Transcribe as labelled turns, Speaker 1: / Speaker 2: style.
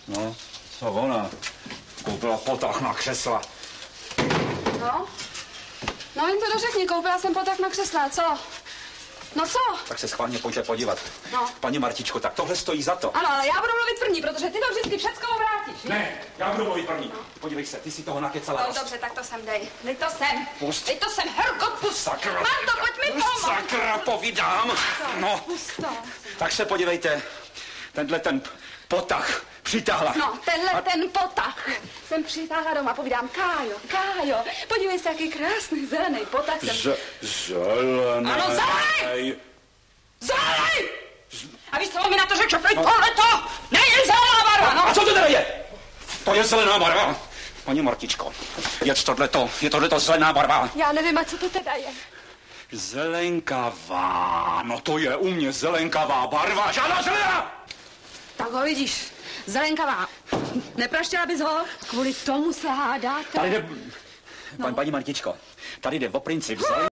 Speaker 1: No, co ona? Koupila potah na křesla.
Speaker 2: No? No jim to dořekni, koupila jsem potah na křesla, co? No co?
Speaker 1: Tak se schválně pojďte podívat.
Speaker 2: No.
Speaker 1: Paní Martičko, tak tohle stojí za to.
Speaker 2: Ano, ale já budu mluvit první, protože ty to vždycky všecko obrátíš.
Speaker 1: Ne, já budu mluvit první. Podívej se, ty si toho nakecala.
Speaker 2: No dobře, tak to sem dej. Dej to sem.
Speaker 1: Pust.
Speaker 2: Dej to sem, Herko, pust.
Speaker 1: Sakra.
Speaker 2: Marto, pojď mi pomoct.
Speaker 1: Sakra, povídám. No,
Speaker 2: Pust to.
Speaker 1: tak se podívejte. Tenhle ten potah přitáhla.
Speaker 2: No, ten potah jsem přitáhla doma, povídám, Kájo, podívej se, jaký krásný zelený potah jsem...
Speaker 1: Zelený.
Speaker 2: Ano, zelený! Zelený! A víš, co mi na to řekl, že tohleto není zelená barva, no?
Speaker 1: A co to teda je? To je zelená barva. Paní Martičko, je tohleto zelená barva.
Speaker 2: Já nevím, a co to teda je.
Speaker 1: Zelenkavá, no to je u mě zelenkavá barva, žádná zelená!
Speaker 2: Tak ho vidíš, zelenkavá. Nepraštěla bys ho? Kvůli tomu se hádáte.
Speaker 1: Tady jde, paní Martičko, tady jde o princip zelenkavá.